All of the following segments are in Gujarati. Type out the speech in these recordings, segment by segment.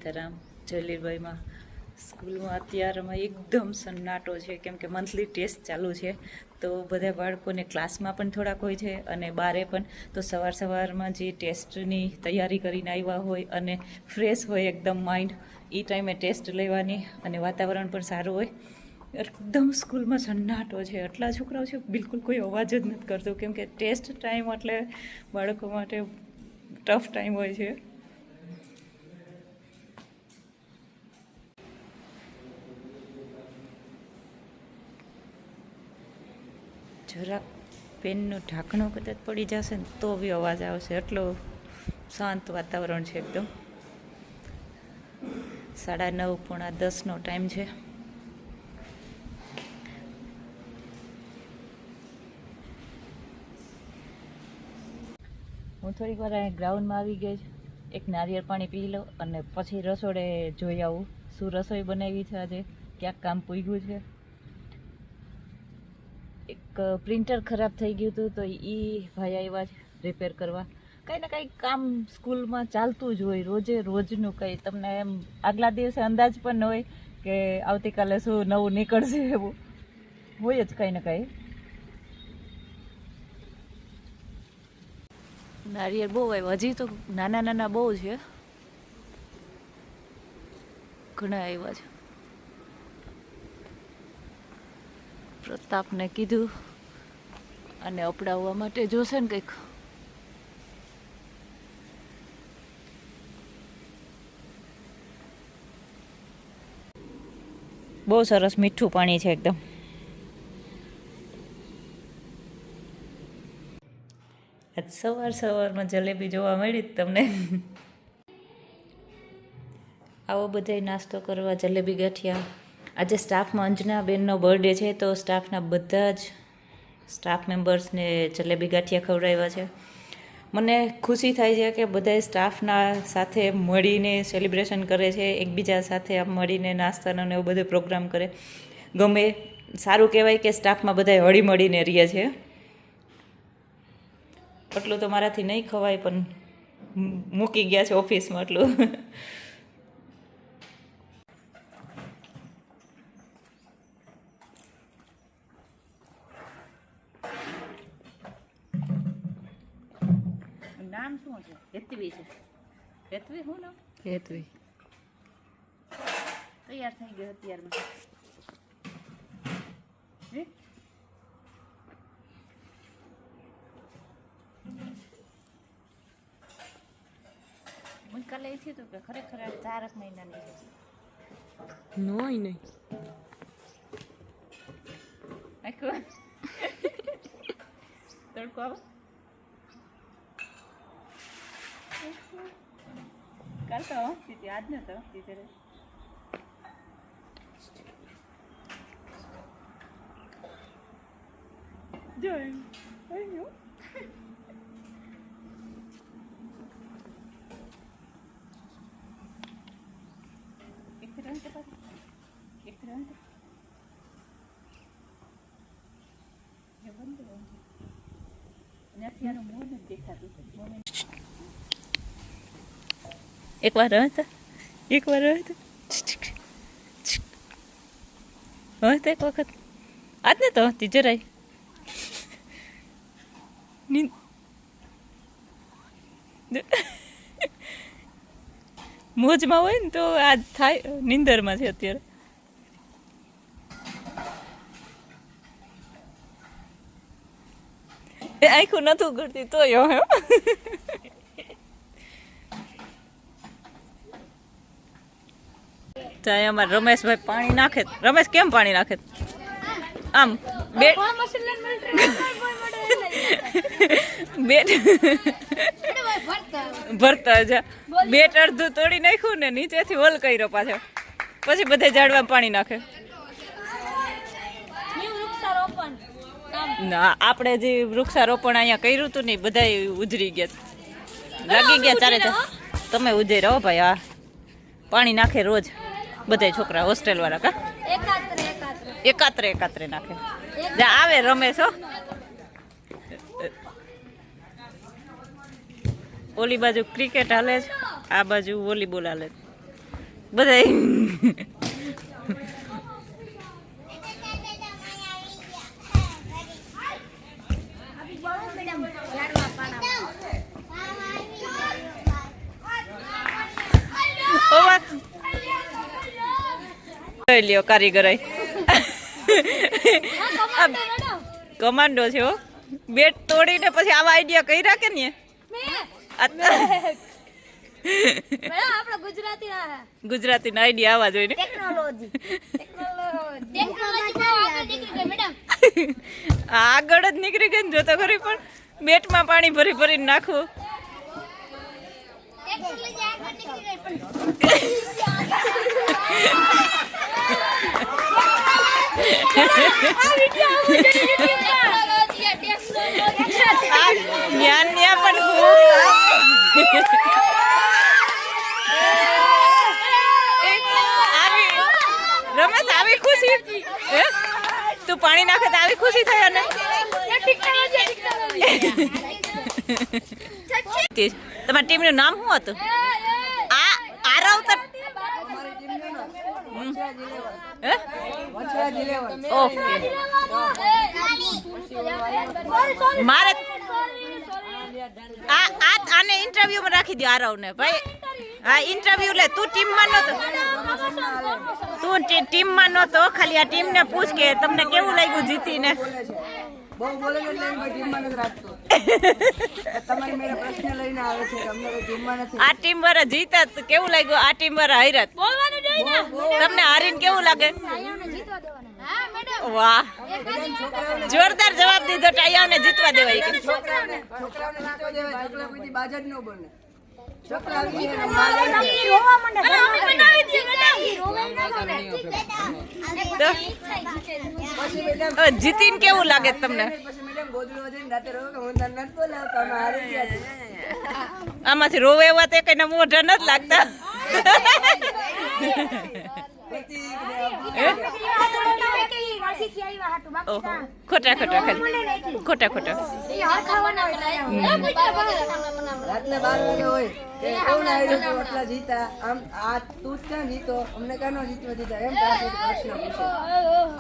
સીતારામ જલીલભાઈમાં સ્કૂલમાં અત્યારમાં એકદમ સન્નાટો છે, કેમ કે મંથલી ટેસ્ટ ચાલુ છે. તો બધા બાળકોને ક્લાસમાં પણ થોડાક હોય છે અને બારે પણ. તો સવારમાં જે ટેસ્ટની તૈયારી કરીને આવ્યા હોય અને ફ્રેશ હોય એકદમ માઇન્ડ, એ ટાઈમે ટેસ્ટ લેવાની અને વાતાવરણ પણ સારું હોય. એકદમ સ્કૂલમાં સન્નાટો છે, એટલા છોકરાઓ છે, બિલકુલ કોઈ અવાજ જ નથી કરતો, કેમ કે ટેસ્ટ ટાઈમ એટલે બાળકો માટે ટફ ટાઈમ હોય છે. જરાક પેનનું ઢાંકણું કદાચ પડી જશે ને તો બી અવાજ આવશે, એટલો શાંત વાતાવરણ છે એકદમ. 9:30 પોણા 10નો ટાઈમ છે. હું થોડીક વાર ગ્રાઉન્ડમાં આવી ગઈ છું, એક નારિયેળ પાણી પી લઉં અને પછી રસોડે જોઈ આવું શું રસોઈ બનાવી છે આજે, ક્યાંક કામ પૂગ્યું છે. એક પ્રિન્ટર ખરાબ થઈ ગયું હતું તો એ ભાઈ આવ્યા છે રિપેર કરવા. કંઈ ને કંઈ કામ સ્કૂલમાં ચાલતું જ હોય, રોજનું કંઈ. તમને એમ આગલા દિવસે અંદાજ પણ ન હોય કે આવતીકાલે શું નવું નીકળશે, એવું હોય જ કંઈ ને કંઈ. નારિયેળ બહુ આવ્યા, હજી તો નાના બહુ છે, ઘણા આવ્યા છે. પ્રતાપને કીધું અને અપડાવવા માટે જોશે ને કંઈક. બહુ સરસ મીઠું પાણી છે એકદમ. આજ સવારમાં જલેબી જોવા મળી તમને. આવો બધાય નાસ્તો કરવા જલેબી ગાંઠિયા. આજે સ્ટાફમાં અંજનાબેનનો બર્થડે છે, તો સ્ટાફના બધા જ સ્ટાફ મેમ્બર્સને જલેબી ગાંઠિયા ખવડાવ્યા છે. મને ખુશી થાય છે કે બધા સ્ટાફના સાથે મળીને સેલિબ્રેશન કરે છે, એકબીજા સાથે આમ મળીને નાસ્તાનો ને એવું બધો પ્રોગ્રામ કરે. ગમે, સારું કહેવાય કે સ્ટાફમાં બધા હળીમળીને રહે છે. એટલું તો મારાથી નહીં ખવાય, પણ મૂકી ગયા છે ઓફિસમાં એટલું. નામ શું છે? હેતવી છે. હેતવી શું નામ? હેતવી. તૈયાર થઈ ગયો અત્યારમાં. મને કાલે એ થયું કે ખરેખર 4 મહિનાની છે. નોય નહીં આખો તડકો આવો. કાલ તો હસતી હતી, આજ ન તો હસતી ત્યારે. જોયું એકવાર હતા એક વખત આજ ને તો હતી જરાય મોજમાં હોય ને તો આજ થાય. નીંદરમાં છે અત્યારે. એ આખું નતું કરતી તોય હે. ત્યાં અમારે રમેશભાઈ પાણી નાખે. રમેશ કેમ પાણી નાખે? આમ બેટ ભરતા જા બેટ અડધું તોડી નાખ્યું ને નીચેથી હોલ કર્યો પાછો, પછી બધે ઝાડવામાં પાણી નાખે. ના, આપણે જે વૃક્ષારોપણ અહીંયા કર્યું હતું ને બધા ઉજરી ગયા, લાગી ગયા ચારે. તમે ઉજરી રહો ભાઈ. હા, પાણી નાખે રોજ બધા છોકરા હોસ્ટેલ વાળા. કા એકાત્રે નાખે. આવે રમેશ હો. ઓલી બાજુ ક્રિકેટ હાલે છે, આ બાજુ વોલીબોલ હાલે છે. બધા લ્યો કારીગર કમાન્ડો છે હો બેટ તોડીને પછી આવા આઈડિયા કર્યા કે ને ગુજરાતી ના આઈડિયા આવા જોઈએ આગળ જ નીકળી ગઈ ને જોતો ખરી પણ બેટમાં પાણી ભરી ભરીને નાખવું જ્ઞાન ત્યાં પણ રમેશ આવી ખુશી તું પાણી નાખે તો આવી ખુશી થાય ને તમારી ટીમનું નામ શું હતું આરવ તો ઓકે મારે આને ઇન્ટરવ્યુમાં રાખી દો આરવને ભાઈ હા ઇન્ટરવ્યુ લે તું ટીમમાં નહોતો તું ટીમમાં નહોતો ખાલી આ ટીમને પૂછ કે તમને કેવું લાગ્યું જીતીને બહુ બોલે એટલે એમ ટીમમાં નથી રાખતો તમારે મેરા પ્રશ્ન લઈને આવે છે અમને કોઈ ટીમમાં નથી આ ટીમ વાળા જીતા તો કેવું લાગ્યું આ ટીમ વાળા હાર્યા બોલવાનું જોઈએ તમને હારીને કેવું લાગે વાહ જોરદાર જવાબ દીધો ટાયાઓને જીતવા દેવાય કે છોકરાઓને જીતવા દેવાય છોકરા કોઈથી બાજ જ ન બોલે જીતીને કેવું લાગે તમને આમાંથી રોવે એવા તે કઈ મોઢા નથી લાગતા ખોટા ખોટા ખાલી ખોટા ખોટા રાતના 12 વાગે હોય કોણ આવ્યું એટલા જીતા આમ આ તું ક્યાં જીતો અમને કાનો જીતવા દીધા એમ પ્રશ્ન પૂછે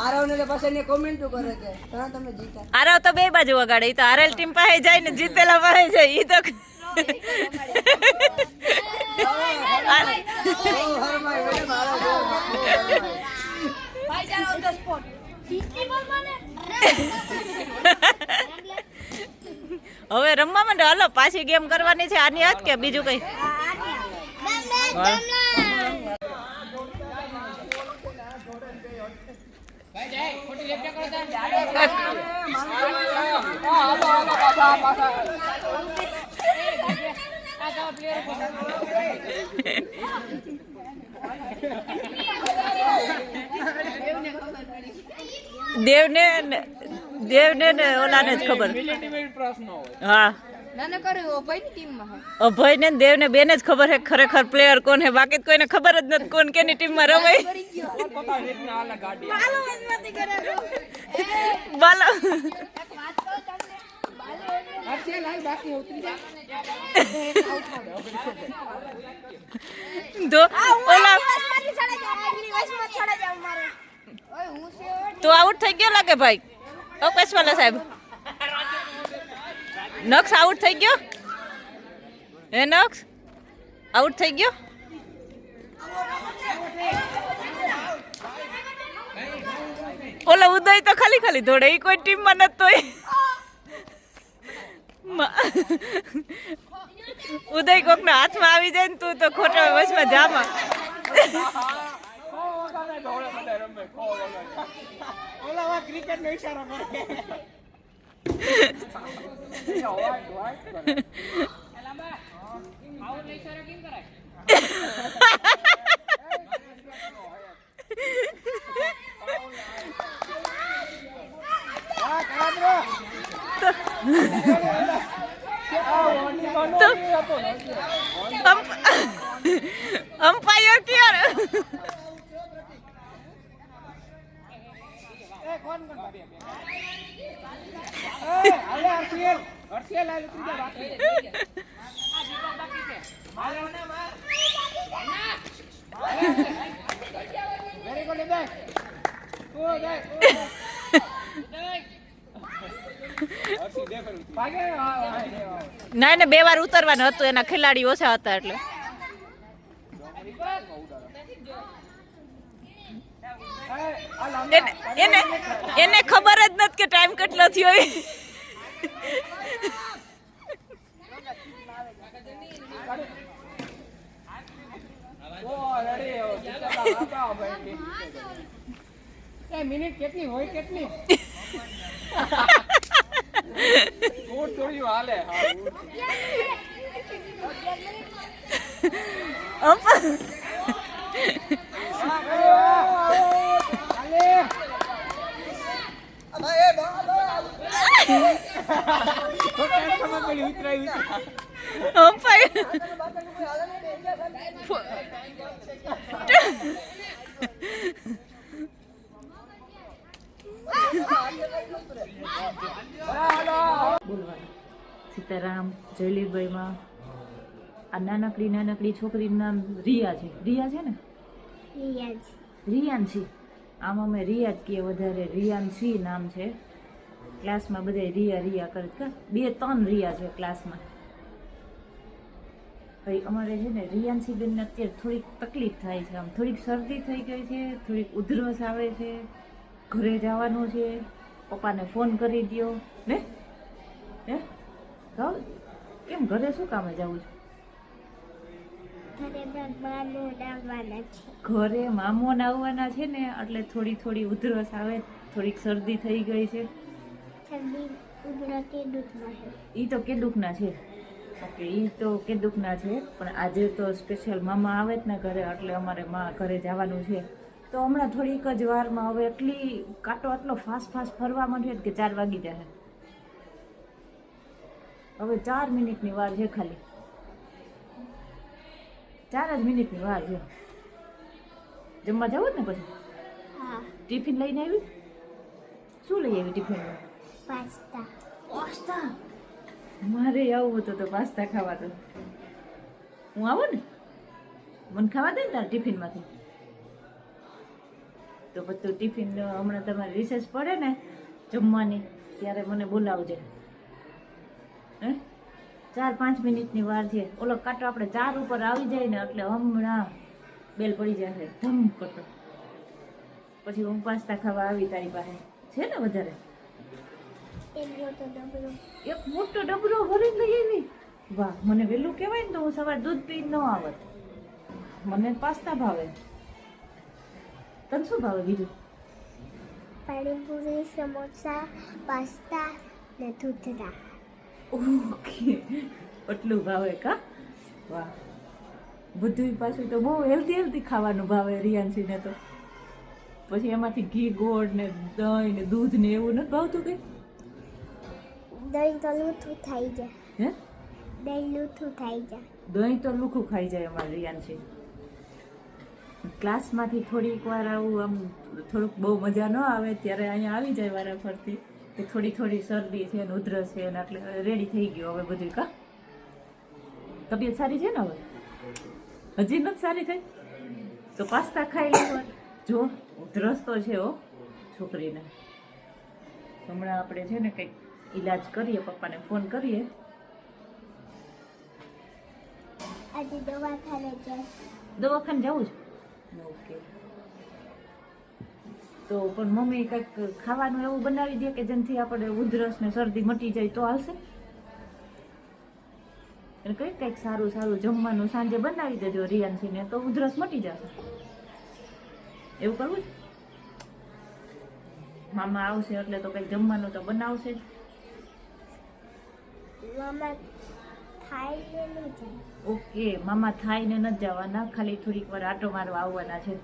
આરવને તો પછી કોમેન્ટ કરે કે હા તમે જીતા આરવ તો બે બાજુ વગાડે ઈ તો હારેલ ટીમ પાસે જાય ને જીતેલા પાસે જાય ઈ તો હવે રમવા માંડો હાલો પાછી ગેમ કરવાની છે આની હાથ કે બીજું કઈ દેવને ને ઓલાને જ ખબર હા અભય ને દેવ ને બેને જ ખબર છે ખરેખર પ્લેયર કોણ હે બાકી કોઈને ખબર જ નથી કોણ કેની ટીમમાં રમાય બાલો તો આઉટ થઈ ગયો લાગે ભાઈ ઓકેશવાલા સાહેબ નક્ષ આઉટ થઈ ગયો હે નક્ષ આઉટ થઈ ગયો ઓલા ઉદય તો ખાલી ખાલી દોડે એ કોઈ ટીમમાં નતો ઉદય કોકના હાથમાં આવી જાય ને તું તો ખોટા વચમાં જામાં अंपायर क्यों ના ને 2 વાર ઉતરવાનું હતું, એના ખેલાડી ઓછા હતા એટલે. એને ખબર જ નથી કે ટાઈમ કેટલો થયો. મિનિટ કેટલી હોય કેટલી થોડી હાલે સીતારામ જયલીભાઈમાં આ નાનકડી છોકરીનું નામ રિયા છે. રિયા છે ને? રિયાન્સી. આમ અમે રિયા જ કહીએ વધારે. રિયાન્સી નામ છે. ક્લાસમાં બધા રિયા કરે કા 2-3 રિયા છે ક્લાસમાં. ભાઈ અમારે છે ને રિયાન્સી બેનને અત્યારે થોડીક તકલીફ થાય છે. આમ થોડીક શરદી થઈ ગઈ છે, થોડીક ઉધરસ આવે છે, ઘરે જવાનું છે, પપ્પાને ફોન કરી દ્યો ને. હે કેમ ઘરે શું કામે જવું છે? ઘરે મામોને આવવાના છે ને, એટલે થોડી ઉધરસ આવે, થોડીક શરદી થઈ ગઈ છે. ઈ તો કેદુકના છે. ઓકે, ઈ તો કેદુકના છે, પણ આજે તો સ્પેશિયલ મામા આવે જ ને ઘરે, એટલે અમારે ઘરે જવાનું છે. તો હમણાં થોડીક જ વારમાં હવે એટલી કાંટો આટલો ફાસ્ટ ફરવા માંડ્યો કે 4 વાગી જાય. હવે 4 મિનિટની વાર છે, ખાલી 4 જ મિનિટની વાર છે. જમવા જવું જ ને પછી? ટિફિન લઈને આવી? શું લઈ આવી ટિફિનમાં? પાસ્તા. મારે આવું હતું તો પાસ્તા ખાવા. તો હું આવું ને, મને ખાવા દે ને તાર ટિફિનમાંથી. તો પછી ટિફિન હમણાં તમારે રિસેસ પડે ને જમવાની, ત્યારે મને બોલાવજે. 4-5 મિનિટની વાર છે. ઓલો કાંટો આપણે 4 ઉપર આવી જાય ને એટલે હમણાં બેલ પડી જશે ધમ કરતો. પછી હું પાસ્તા ખાવા આવી તારી પાસે. છે ને વધારે? એક મોટો ડબરો ભરીને લઈ આવી. વાહ, મને વહેલું કહેવાય ને તો હું સવારે દૂધ પીને ન આવત. મને પાસ્તા ભાવે. તને શું ભાવે બીજું? પાણીપુરી, સમોસા, પાસ્તા ને દૂધરા. ઓકે, એટલું ભાવે કા? વાહ, બધું પાછું તો બહુ હેલ્ધી ખાવાનું ભાવે રિયાન્સીને. તો પછી એમાંથી ઘી, ગોળ ને દહીં ને દૂધ ને એવું નથી ભાવતું કઈ? દહીં તો લૂથું થઈ જાય. હે? દહીં લૂથું થઈ જાય. દહીં તો લુખું ખાઈ જાય અમારે રિયાન્સી. ક્લાસમાંથી થોડીક વાર આવું આમ થોડુંક બહુ મજા ન આવે ત્યારે અહીંયા આવી જાય વારા ફરતી કે થોડી શરદી છે ને ઉધરસ છે ને, એટલે રેડી થઈ ગયો હવે બધું કા? તબિયત સારી છે ને હવે? હજી નથી સારી થઈ તો પાસ્તા ખાઈ લેવા. જો ઉધરસ તો છે હો છોકરીને. હમણાં આપણે છે ને કંઈક ઈલાજ કરીએ, પપ્પાને ફોન કરીએ. આજે દવાખાને જાય. દવાખાને જવું છે? ઓકે. તો પણ મમ્મી કંઈક ખાવાનું એવું બનાવી દે કે જેનાથી આપણે ઉધરસ ને શરદી મટી જાય તો હાલશે? એટલે કંઈક સારું જમવાનું સાંજે બનાવી દેજો રિયાન્સીને, તો ઉધરસ મટી જશે. એવું કરવું છે? મામા આવશે એટલે તો કંઈક જમવાનું તો બનાવશે જ. મામા થાઈને નહીં જાય. ઓકે, મામા થાઈને નથી જવાના, ખાલી થોડીક વાર આટો મારવા આવવાના છે.